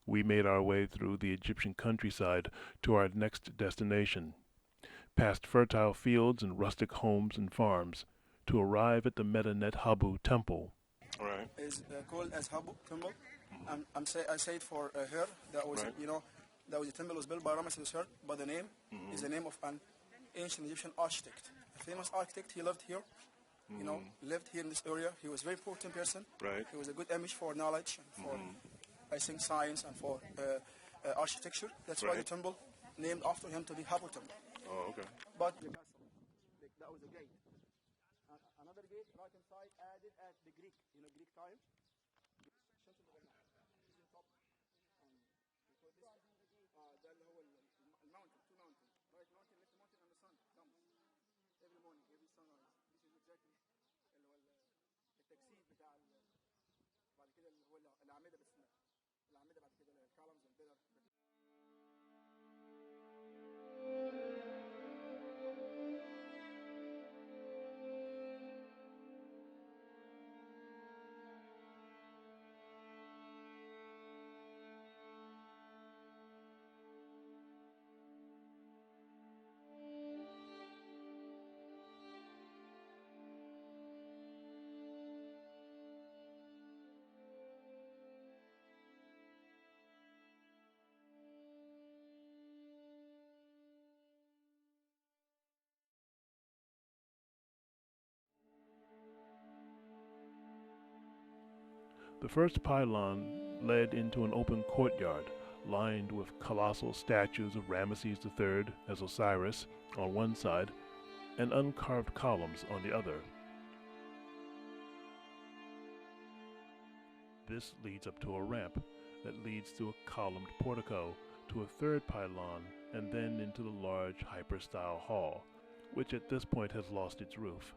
we made our way through the Egyptian countryside to our next destination, past fertile fields and rustic homes and farms, to arrive at the Medinet Habu Temple. Right. Is called as Habu Temple. I say it for her. That was, Right. that was the temple was built by Ramesses III, but the name is the name of an ancient Egyptian architect. A famous architect, he lived here, lived here in this area. He was a very important person. Right. He was a good image for knowledge and for, I think, science and for architecture. That's why the Right. temple named after him to be Habu Temple. Oh, okay. But the castle, that was a gate. Another gate right inside added at the Greek, Greek time. ده اللي هو الماونتن تو ماونتن رايت ماونتن ليفت ماونتن اند ذا سان comes every morning every sunrise. This is exactly اللي هو التجسيد بتاع بعد كده اللي هو الاعمده، بس الاعمده بعد كده الكولمز والبيلر. The first pylon led into an open courtyard lined with colossal statues of Ramesses III as Osiris on one side and uncarved columns on the other. This leads up to a ramp that leads through a columned portico to a third pylon and then into the large hyper-style hall, which at this point has lost its roof.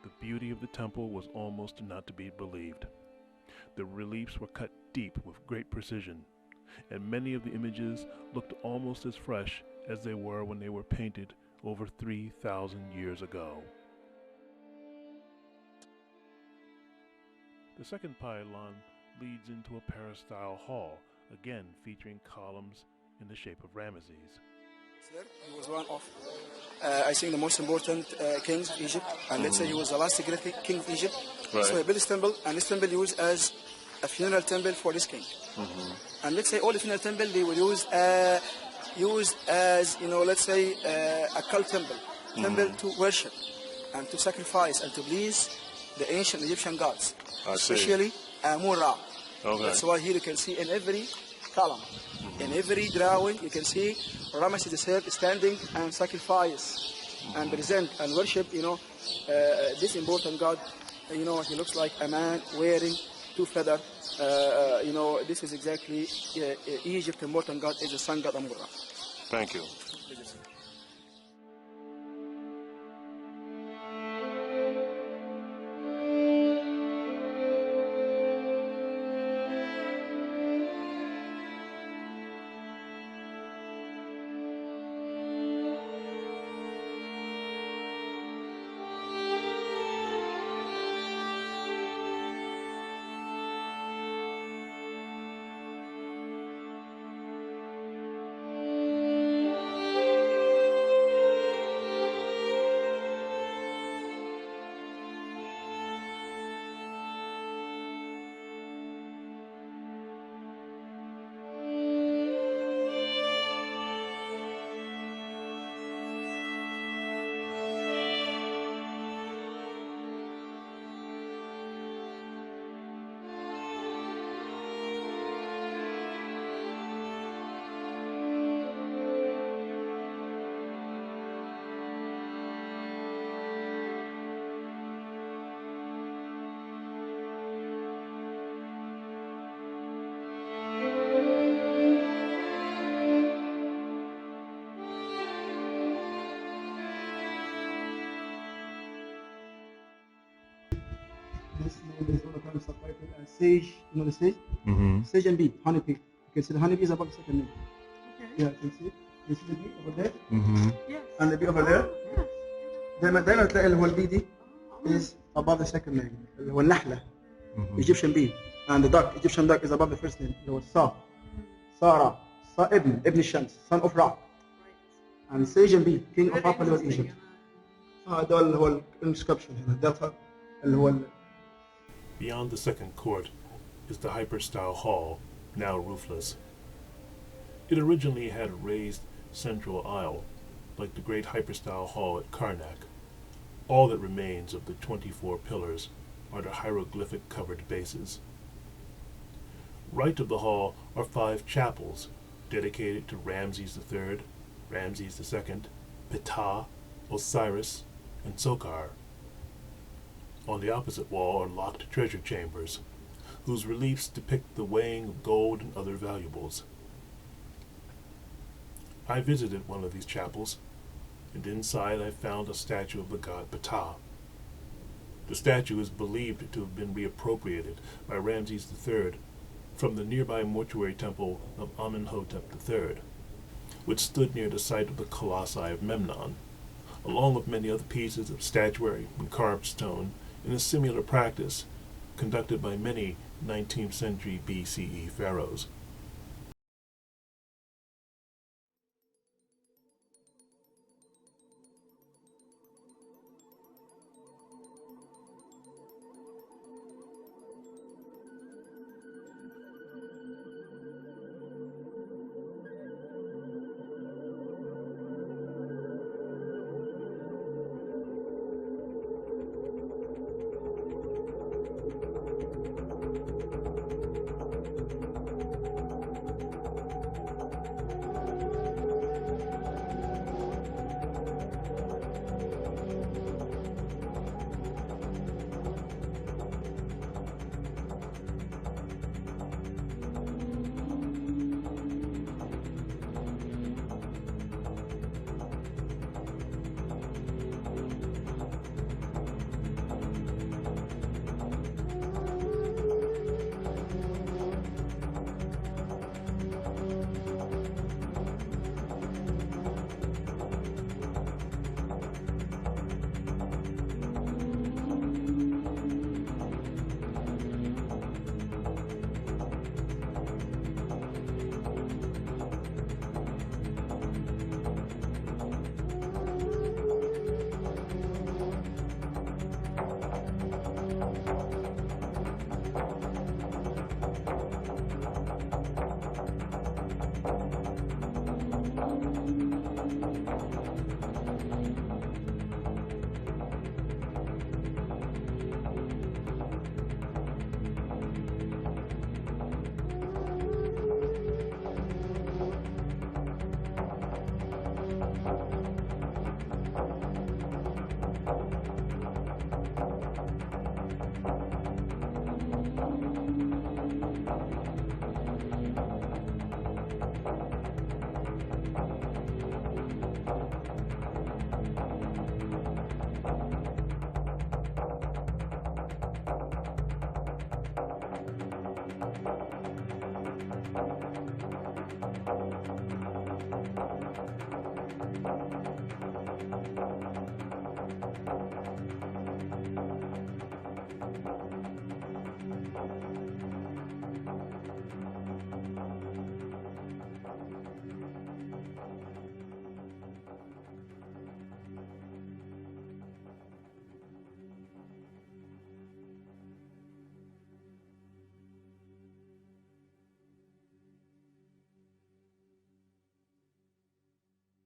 The beauty of the temple was almost not to be believed. The reliefs were cut deep with great precision, and many of the images looked almost as fresh as they were when they were painted over 3,000 years ago. The second pylon leads into a peristyle hall, again featuring columns in the shape of Ramesses. He was one of, I think, the most important kings of Egypt, and let's say he was the last great king of Egypt. Right. So he built this temple, and this temple used as a funeral temple for this king. And let's say all the funeral temple they were used as let's say a cult temple, temple to worship and to sacrifice and to please the ancient Egyptian gods, especially Amun-Ra. Okay. That's why here you can see in every column, in every drawing, you can see Ramesses III standing and sacrifice and present and worship, this important god. He looks like a man wearing two feathers. This is exactly Egypt's important god is the sun god Amun-Ra. Thank you. This name is all the time subtitled as sage. You know the sage? Sage and bee, honeybee. You can see the honeybee is above the second name. Okay. Yeah, you can see. You see the bee over there? Yes. And the bee over there? Yes. دايما تلاقي اللي هو البي دي is above the second name اللي هو النحلة Egyptian bee and the duck Egyptian duck is above the first name اللي هو Sara ابن الشمس son of Ra and Sajan bee king of Upper Middle Egypt ده اللي هو الانسكربشن هنا ده اللي هو Beyond the second court is the hypostyle hall, now roofless. It originally had a raised central aisle, like the great hypostyle hall at Karnak. All that remains of the 24 pillars are the hieroglyphic-covered bases. Right of the hall are 5 chapels dedicated to Ramses III, Ramses II, Ptah, Osiris, and Sokar. On the opposite wall are locked treasure chambers, whose reliefs depict the weighing of gold and other valuables. I visited one of these chapels, and inside I found a statue of the god Ptah. The statue is believed to have been reappropriated by Ramses III from the nearby mortuary temple of Amenhotep III, which stood near the site of the colossi of Memnon, along with many other pieces of statuary and carved stone in a similar practice conducted by many 19th century BCE pharaohs.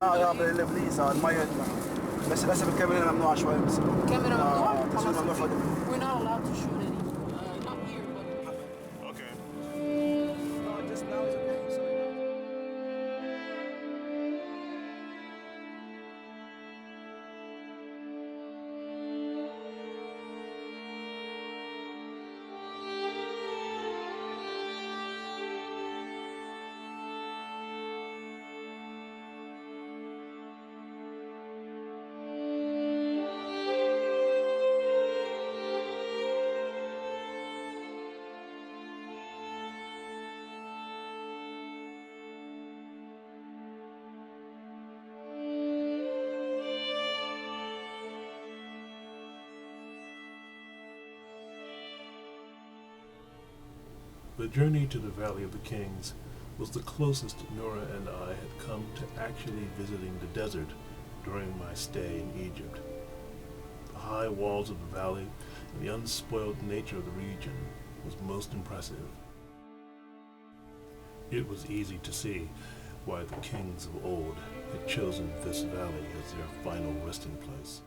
يا بليز المية يطلع بس للاسف الكاميرا هنا ممنوعة شوية بس الكاميرا ممنوع؟ تصوير ممنوع فاضي We're not allowed to shoot any. Not here, but... Okay. No, just now it's okay. Sorry. The journey to the Valley of the Kings was the closest Noora and I had come to actually visiting the desert during my stay in Egypt. The high walls of the valley and the unspoiled nature of the region was most impressive. It was easy to see why the kings of old had chosen this valley as their final resting place.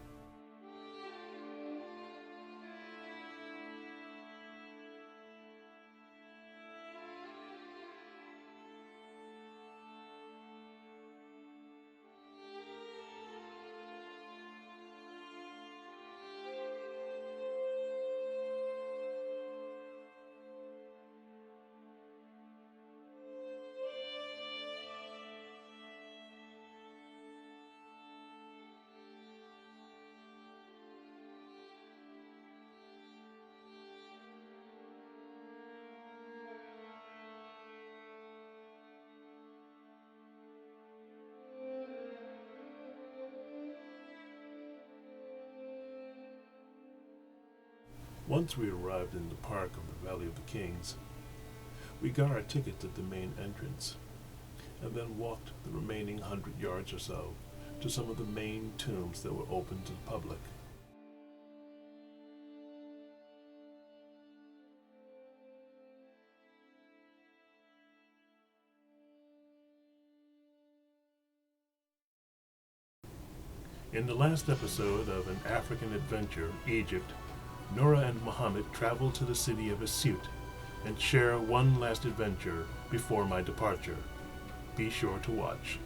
Once we arrived in the park of the Valley of the Kings, we got our tickets at the main entrance, and then walked the remaining 100 yards or so to some of the main tombs that were open to the public. In the last episode of An African Adventure, Egypt, Noora and Muhammad travel to the city of Asut and share one last adventure before my departure. Be sure to watch.